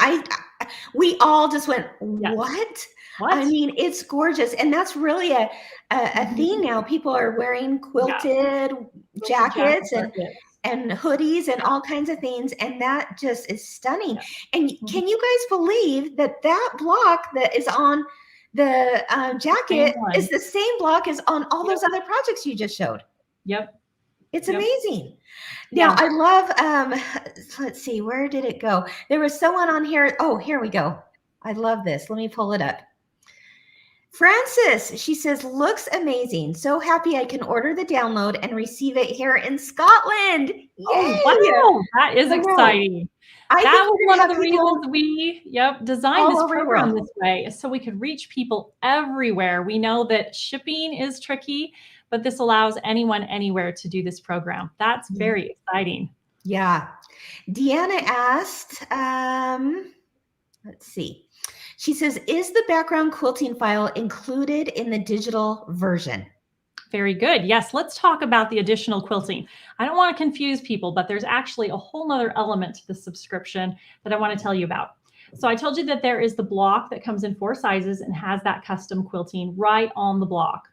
we all just went, what? I mean, it's gorgeous. And that's really a thing now. People are wearing quilted jackets and hoodies and all kinds of things. And that just is stunning. And can you guys believe that block that is on the jacket is the same block as on all those other projects you just showed? Yep. It's amazing. Now, I love, let's see, where did it go? There was someone on here. Oh, here we go. I love this. Let me pull it up. Frances, she says, looks amazing. So happy I can order the download and receive it here in Scotland. Yay! Oh, wow. That is exciting. That was one of the reasons we designed this program this way, so we could reach people everywhere. We know that shipping is tricky, but this allows anyone anywhere to do this program. That's very exciting. Yeah. Deanna asked, let's see. She says, is the background quilting file included in the digital version? Very good. Yes, let's talk about the additional quilting. I don't want to confuse people, but there's actually a whole nother element to the subscription that I want to tell you about. So I told you that there is the block that comes in 4 sizes and has that custom quilting right on the block.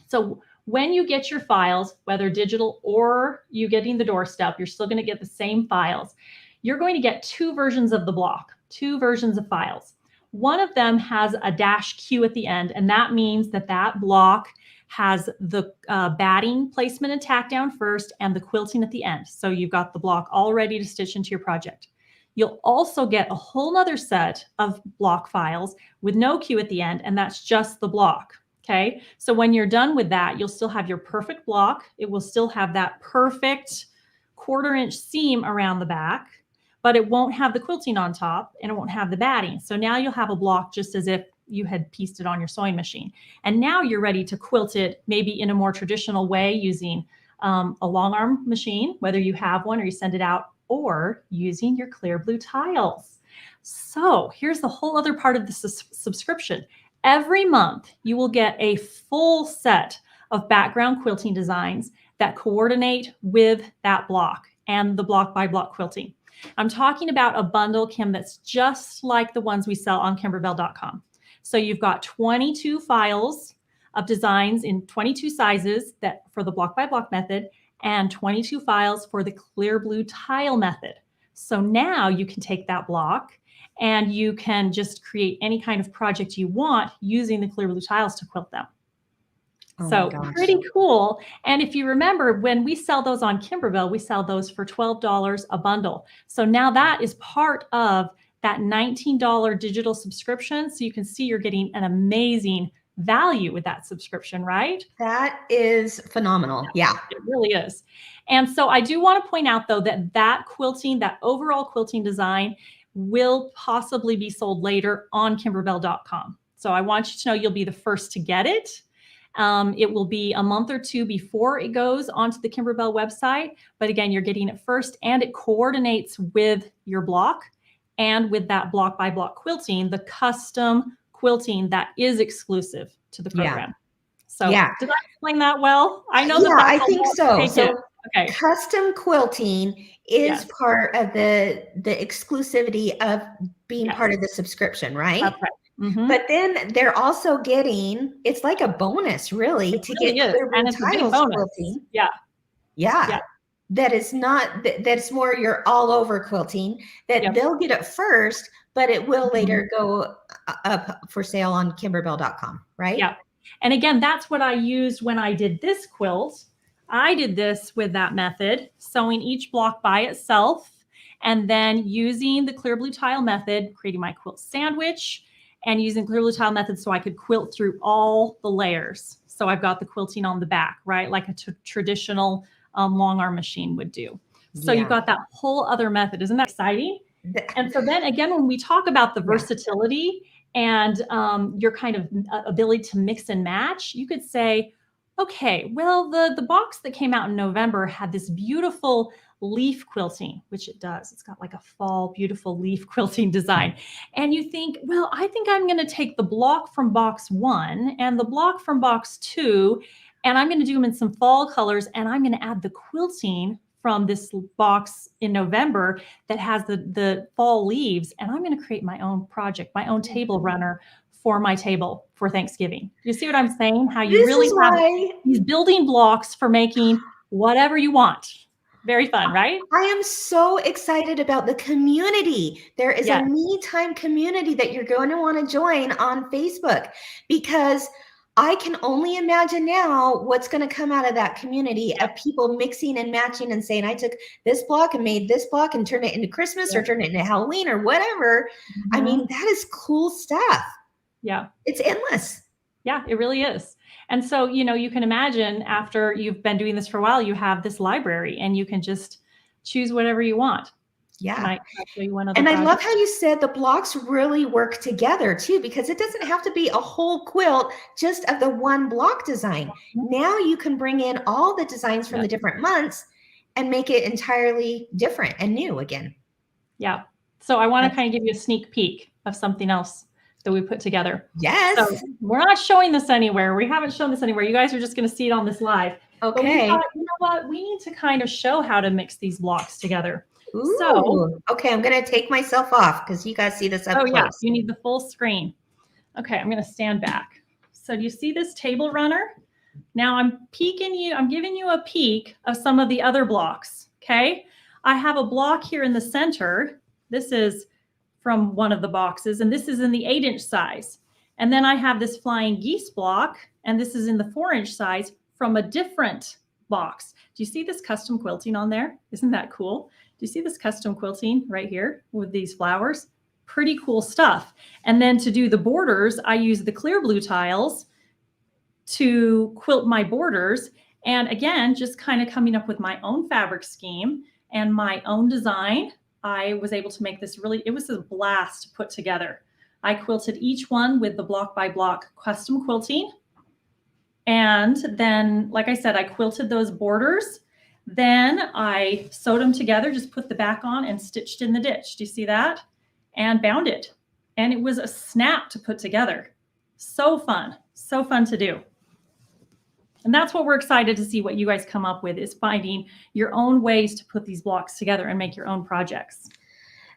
So When you get your files, whether digital or you getting the doorstep, you're still going to get the same files. You're going to get 2 versions of the block, 2 versions of files. One of them has a -Q at the end, and that means that that block has the batting placement and tack down first and the quilting at the end. So you've got the block all ready to stitch into your project. You'll also get a whole nother set of block files with no Q at the end, and that's just the block. Okay, so when you're done with that, you'll still have your perfect block. It will still have that perfect 1/4 inch seam around the back, but it won't have the quilting on top and it won't have the batting. So now you'll have a block just as if you had pieced it on your sewing machine. And now you're ready to quilt it maybe in a more traditional way using a long arm machine, whether you have one or you send it out, or using your clear blue tiles. So here's the whole other part of the subscription. Every month, you will get a full set of background quilting designs that coordinate with that block and the block by block quilting. I'm talking about a bundle, Kim, that's just like the ones we sell on Kimberbell.com. So you've got 22 files of designs in 22 sizes that for the block by block method and 22 files for the clear blue tile method. So now you can take that block and you can just create any kind of project you want using the clear blue tiles to quilt them. Oh so pretty cool. And if you remember, when we sell those on Kimberbell, we sell those for $12 a bundle. So now that is part of that $19 digital subscription. So you can see you're getting an amazing value with that subscription, right? That is phenomenal. Yeah. It really is. And so I do want to point out, though, that that quilting, that overall quilting design will possibly be sold later on Kimberbell.com. So I want you to know you'll be the first to get it. It will be a month or 2 before it goes onto the Kimberbell website. But again, you're getting it first, and it coordinates with your block and with that block by block quilting, the custom quilting that is exclusive to the program. Yeah. So did I explain that well? I know that I think so. So okay. Custom quilting is part of the exclusivity of being part of the subscription, right? That's right. Mm-hmm. But then they're also getting, it's like a bonus really to get clear blue tiles quilting. Yeah. That is not, that's more your all over quilting, that they'll get it first, but it will later go up for sale on Kimberbell.com, right? Yeah. And again, that's what I used when I did this quilt. I did this with that method, sewing each block by itself, and then using the clear blue tile method, creating my quilt sandwich, and using clear blue tile method so I could quilt through all the layers. So I've got the quilting on the back, right? Like a traditional long arm machine would do. So you've got that whole other method. Isn't that exciting? And so then again, when we talk about the versatility and your kind of ability to mix and match, you could say, okay, well, the box that came out in November had this beautiful leaf quilting, which it does. It's got like a fall, beautiful leaf quilting design. And you think, well, I think I'm going to take the block from box 1 and the block from box 2, and I'm going to do them in some fall colors, and I'm going to add the quilting from this box in November that has the fall leaves, and I'm going to create my own project, my own table runner for my table for Thanksgiving. You see what I'm saying? How you really have these building blocks for making whatever you want. Very fun, right? I am so excited about the community. There is a Me Time community that you're going to want to join on Facebook, because I can only imagine now what's going to come out of that community of people mixing and matching and saying, I took this block and made this block and turned it into Christmas or turned it into Halloween or whatever. I mean, that is cool stuff. Yeah. It's endless. Yeah, it really is. And so, you know, you can imagine after you've been doing this for a while, you have this library and you can just choose whatever you want. Yeah. Can I show you one other and project? I love how you said the blocks really work together too, because it doesn't have to be a whole quilt just of the one block design. Now you can bring in all the designs from the different months and make it entirely different and new again. Yeah. So I want to kind of give you a sneak peek of something else that we put together. Yes. So we're not showing this anywhere. We haven't shown this anywhere. You guys are just going to see it on this live. Okay. But we thought, you know what? We need to kind of show how to mix these blocks together. Ooh. So, okay, I'm going to take myself off because you guys see this up close. Yeah, you need the full screen. Okay, I'm going to stand back. So do you see this table runner? Now I'm giving you a peek of some of the other blocks, okay? I have a block here in the center. This is from one of the boxes, and this is in the 8-inch size. And then I have this flying geese block, and this is in the 4-inch size from a different box. Do you see this custom quilting on there? Isn't that cool? Do you see this custom quilting right here with these flowers? Pretty cool stuff. And then to do the borders, I use the clear blue tiles to quilt my borders. And again, just kind of coming up with my own fabric scheme and my own design, I was able to make this it was a blast to put together. I quilted each one with the block by block custom quilting. And then, like I said, I quilted those borders. Then I sewed them together, just put the back on and stitched in the ditch. Do you see that? And bound it. And it was a snap to put together. So fun to do. And that's what we're excited to see what you guys come up with, is finding your own ways to put these blocks together and make your own projects.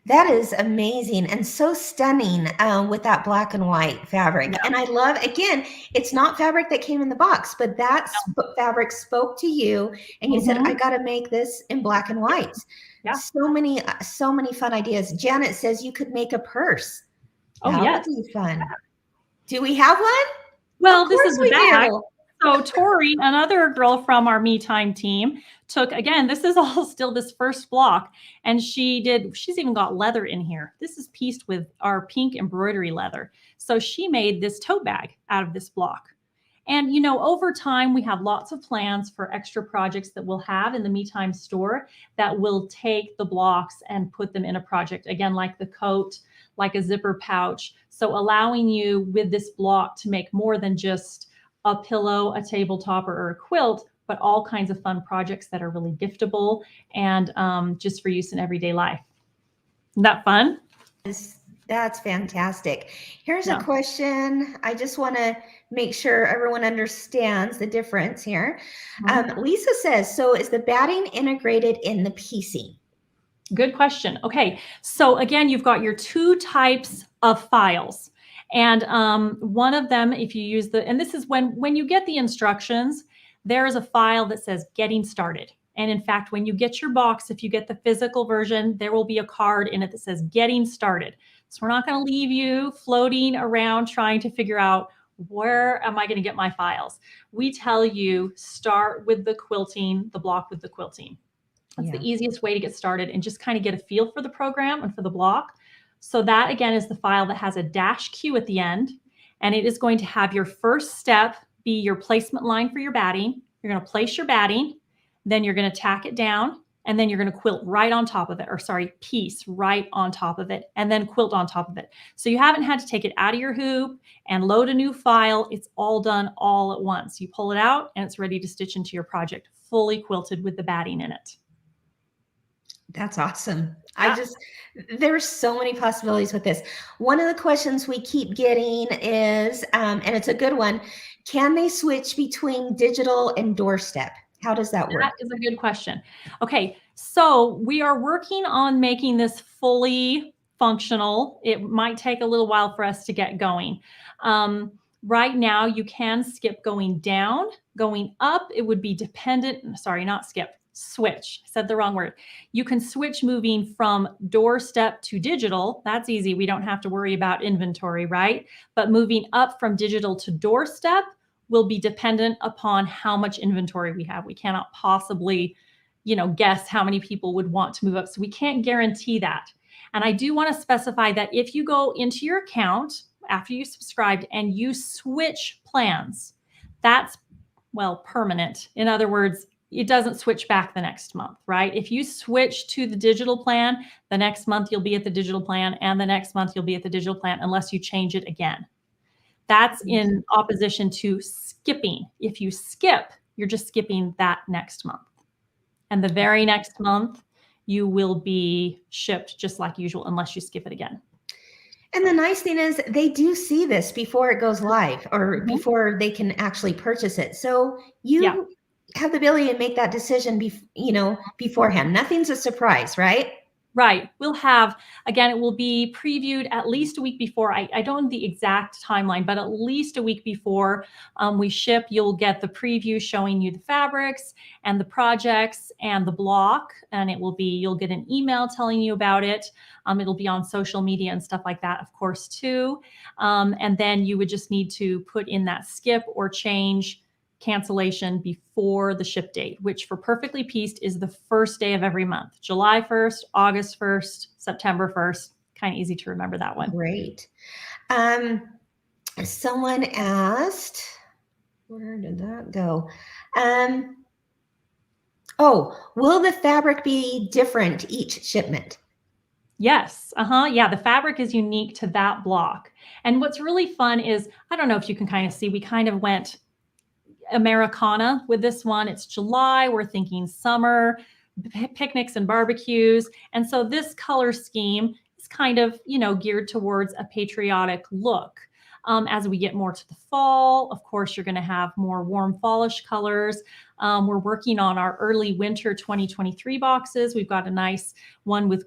That is amazing and so stunning with that black and white fabric. Yeah. And I love, again, it's not fabric that came in the box, but that fabric spoke to you and you said, I got to make this in black and white. Yeah. So many fun ideas. Janet says you could make a purse. Oh, that yes. would be fun. Yeah. Do we have one? Well, this is the bag. So Tori, another girl from our Me Time team, took, again, this is all still this first block, and she's even got leather in here. This is pieced with our pink embroidery leather. So she made this tote bag out of this block. And, you know, over time, we have lots of plans for extra projects that we'll have in the Me Time store that will take the blocks and put them in a project, again, like the coat, like a zipper pouch. So allowing you with this block to make more than just a pillow, a table topper, or a quilt, but all kinds of fun projects that are really giftable and just for use in everyday life. Isn't that fun? That's fantastic. Here's a question. I just want to make sure everyone understands the difference here. Lisa says, so is the batting integrated in the piecing? Good question. Okay, so again, you've got your two types of files. And one of them, if you use and this is when you get the instructions, there is a file that says getting started. And in fact, when you get your box, if you get the physical version, there will be a card in it that says getting started. So we're not going to leave you floating around trying to figure out, where am I going to get my files? We tell you, start with the quilting, the block with the quilting. That's the easiest way to get started and just kind of get a feel for the program and for the block. So that, again, is the file that has a -Q at the end, and it is going to have your first step be your placement line for your batting. You're going to place your batting, then you're going to tack it down, and then you're going to quilt right on top of it, or sorry, piece right on top of it, and then quilt on top of it. So you haven't had to take it out of your hoop and load a new file. It's all done all at once. You pull it out, and it's ready to stitch into your project, fully quilted with the batting in it. That's awesome. Yeah. There's so many possibilities with this. One of the questions we keep getting is, and it's a good one, can they switch between digital and doorstep? How does that work? That is a good question. Okay, so we are working on making this fully functional. It might take a little while for us to get going. Right now, you can skip going down. Going up, it would be dependent, sorry, not skip. Switch. I said the wrong word. You can switch moving from doorstep to digital. That's easy. We don't have to worry about inventory, right? But moving up from digital to doorstep will be dependent upon how much inventory we have. We cannot possibly, guess how many people would want to move up. So we can't guarantee that. And I do want to specify that if you go into your account after you subscribed and you switch plans, that's, permanent. In other words, it doesn't switch back the next month, right? If you switch to the digital plan, the next month you'll be at the digital plan, and the next month you'll be at the digital plan unless you change it again. That's in opposition to skipping. If you skip, you're just skipping that next month. And the very next month, you will be shipped just like usual unless you skip it again. And the nice thing is they do see this before it goes live or before they can actually purchase it. So you have the ability to make that decision, beforehand. Nothing's a surprise, right? Right. We'll have, again, it will be previewed at least a week before. I don't know the exact timeline, but at least a week before we ship, you'll get the preview showing you the fabrics and the projects and the block. And it will be, you'll get an email telling you about it. It'll be on social media and stuff like that, of course, too. And then you would just need to put in that skip or change cancellation before the ship date, which for Perfectly Pieced is the first day of every month. July 1st, August 1st, September 1st. Kind of easy to remember that one. Great. Someone asked, where did that go? Oh, will the fabric be different each shipment? Yes. Yeah, the fabric is unique to that block. And what's really fun is, I don't know if you can kind of see, we kind of went Americana with this one. It's July. We're thinking summer, picnics and barbecues. And so this color scheme is kind of, geared towards a patriotic look. As we get more to the fall, of course, you're going to have more warm fallish colors. We're working on our early winter 2023 boxes. We've got a nice one with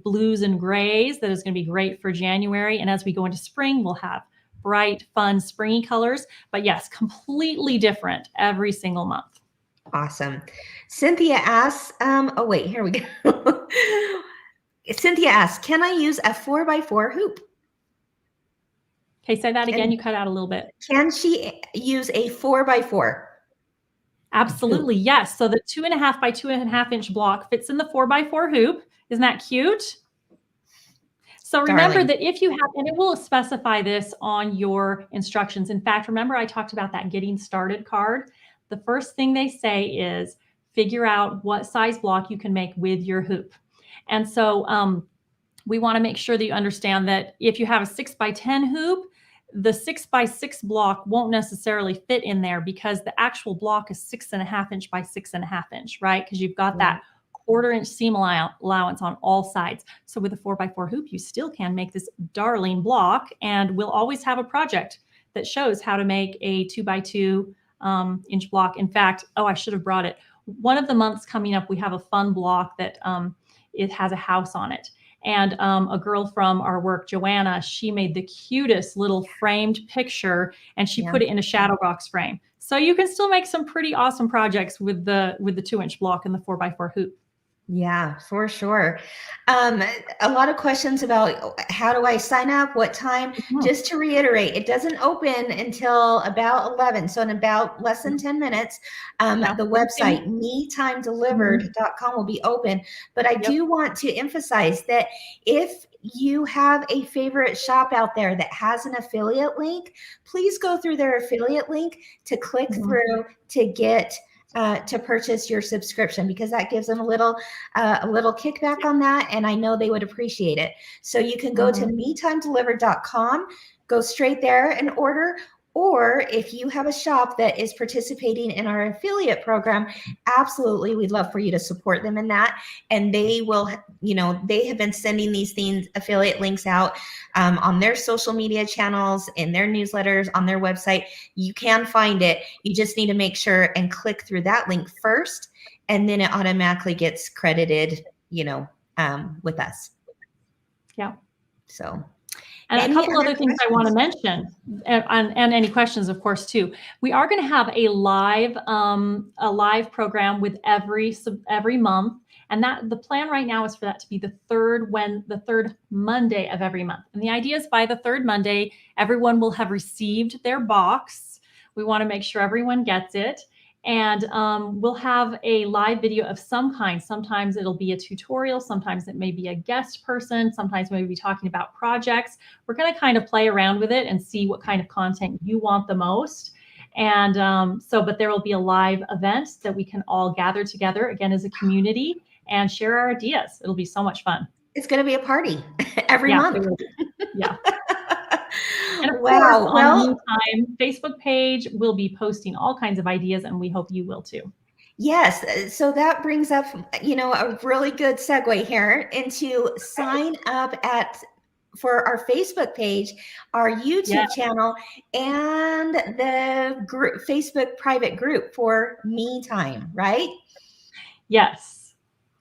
blues and grays that is going to be great for January. And as we go into spring, we'll have bright, fun, springy colors. But yes, completely different every single month. Awesome. Cynthia asks, oh wait, here we go. Cynthia asks, can I use a 4x4 hoop? Okay, say that again. You cut out a little bit. Can she use a 4x4? Absolutely, yes. So the 2.5 by 2.5 inch block fits in the 4x4 hoop. Isn't that cute? So remember that if you have, and it will specify this on your instructions. In fact, remember I talked about that getting started card. The first thing they say is figure out what size block you can make with your hoop. And so we want to make sure that you understand that if you have a 6x10 hoop, the 6x6 block won't necessarily fit in there because the actual block is 6.5 inch by 6.5 inch, right? Because you've got that 1/4 inch seam allowance on all sides. So with a 4x4 hoop, you still can make this darling block, and we'll always have a project that shows how to make a 2x2 inch block. In fact, I should have brought it. One of the months coming up, we have a fun block that it has a house on it. And a girl from our work, Joanna, she made the cutest little framed picture, and she put it in a shadow box frame. So you can still make some pretty awesome projects with the 2-inch block and the 4x4 hoop. Yeah, for sure. A lot of questions about how do I sign up, what time? Just to reiterate, it doesn't open until about 11. So in about less than 10 minutes, the website metimedelivered.com will be open. But I do want to emphasize that if you have a favorite shop out there that has an affiliate link, please go through their affiliate link to click through to get to purchase your subscription, because that gives them a little kickback on that, and I know they would appreciate it. So you can go to metimedelivered.com, go straight there and order. Or if you have a shop that is participating in our affiliate program, absolutely, we'd love for you to support them in that. And they will, they have been sending these affiliate links out on their social media channels, in their newsletters, on their website. You can find it. You just need to make sure and click through that link first, and then it automatically gets credited, with us. Yeah. So. And a couple other things I want to mention, and any questions, of course, too. We are going to have a live program with every month, and the plan right now is for that to be the third Monday of every month. And the idea is by the third Monday, everyone will have received their box. We want to make sure everyone gets it. And we'll have a live video of some kind. Sometimes it'll be a tutorial. Sometimes it may be a guest person. Sometimes maybe talking about projects. We're going to kind of play around with it and see what kind of content you want the most. And but there will be a live event that we can all gather together again as a community and share our ideas. It'll be so much fun. It's going to be a party every month. Yeah. And of course, on the Meantime Facebook page, we'll be posting all kinds of ideas, and we hope you will too. Yes. So that brings up, a really good segue here into sign up for our Facebook page, our YouTube channel, and the Facebook private group for Me Time, right? Yes.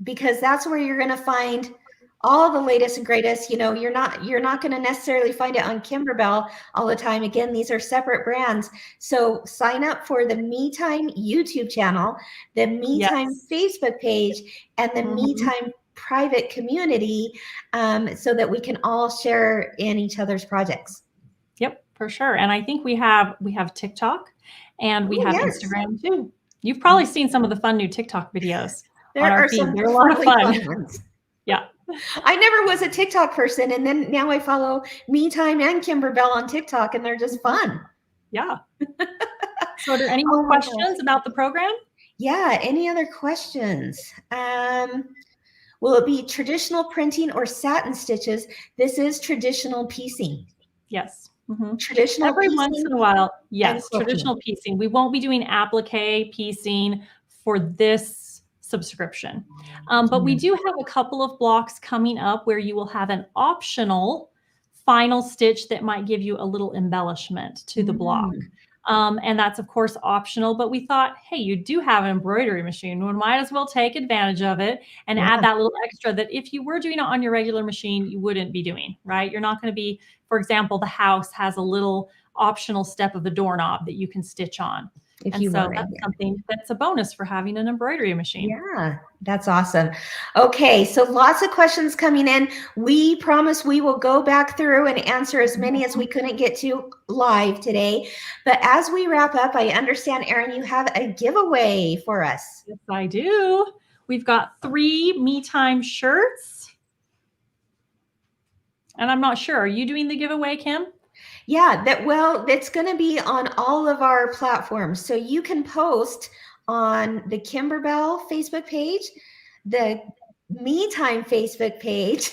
Because that's where you're going to find all the latest and greatest. You know, you're not going to necessarily find it on Kimberbell all the time. Again, these are separate brands. So sign up for the Me Time YouTube channel, the Me Time Facebook page, and the Me Time private community, so that we can all share in each other's projects. Yep, for sure. And I think we have TikTok and we have Instagram too. You've probably seen some of the fun new TikTok videos on our feed. They're a lot of fun. Ones. Yeah. I never was a TikTok person, and then now I follow Me Time and Kimberbell on TikTok, and they're just fun. Yeah. So are there any more questions about the program? Yeah. Any other questions? Will it be traditional printing or satin stitches? This is traditional piecing. Yes. Traditional every piecing once in a while. Yes. Traditional piecing. We won't be doing applique piecing for this subscription. But we do have a couple of blocks coming up where you will have an optional final stitch that might give you a little embellishment to the block. And that's, of course, optional. But we thought, hey, you do have an embroidery machine. We might as well take advantage of it and add that little extra that if you were doing it on your regular machine, you wouldn't be doing, right? You're not going to be, for example, the house has a little optional step of the doorknob that you can stitch on. That's something that's a bonus for having an embroidery machine. Yeah, that's awesome. Okay, so lots of questions coming in. We promise we will go back through and answer as many as we couldn't get to live today. But as we wrap up, I understand, Erin, you have a giveaway for us. Yes, I do. We've got 3 Me Time shirts. And I'm not sure. Are you doing the giveaway, Kim? Yeah, that's going to be on all of our platforms. So you can post on the Kimberbell Facebook page, the Me Time Facebook page,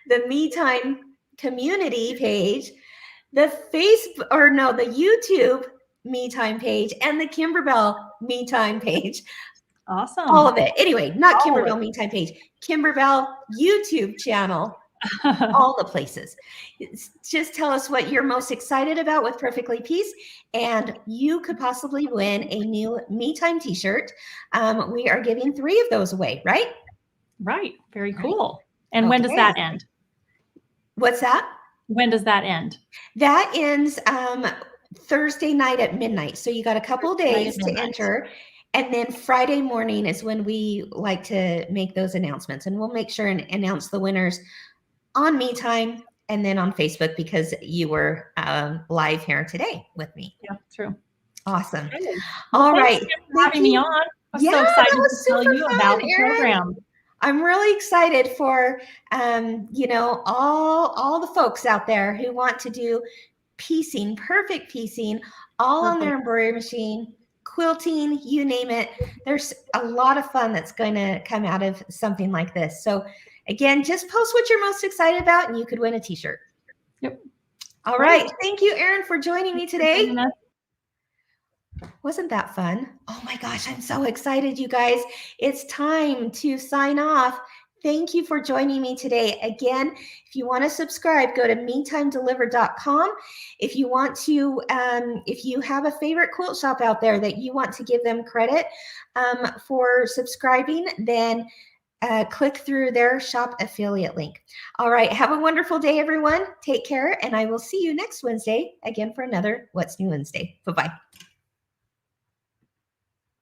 the Me Time community page, the YouTube Me Time page, and the Kimberbell Me Time page. Awesome. All of it. Anyway, not Kimberbell Me Time page, Kimberbell YouTube channel. All the places. Just tell us what you're most excited about with Perfectly Piece, and you could possibly win a new Me Time t-shirt. We are giving 3 of those away, right? Right. Very cool. And when does that end? What's that? When does that end? That ends Thursday night at midnight. So you got a couple of days to enter. And then Friday morning is when we like to make those announcements. And we'll make sure and announce the winners on Me Time and then on Facebook, because you were live here today with me. Yeah, true. Awesome. Well, all right. Thanks for having me on. I'm so excited to tell you about the program. I'm really excited for, all the folks out there who want to do piecing, perfect piecing, all on their embroidery machine, quilting, you name it. There's a lot of fun that's going to come out of something like this. So again, just post what you're most excited about and you could win a t-shirt. Yep. All right. Thank you, Erin, for joining me today. Wasn't that fun? Oh my gosh, I'm so excited, you guys. It's time to sign off. Thank you for joining me today. Again, if you want to subscribe, go to metimedeliver.com. If you want to, if you have a favorite quilt shop out there that you want to give them credit for subscribing, then click through their shop affiliate link. All right. Have a wonderful day, everyone. Take care. And I will see you next Wednesday again for another What's New Wednesday. Bye-bye.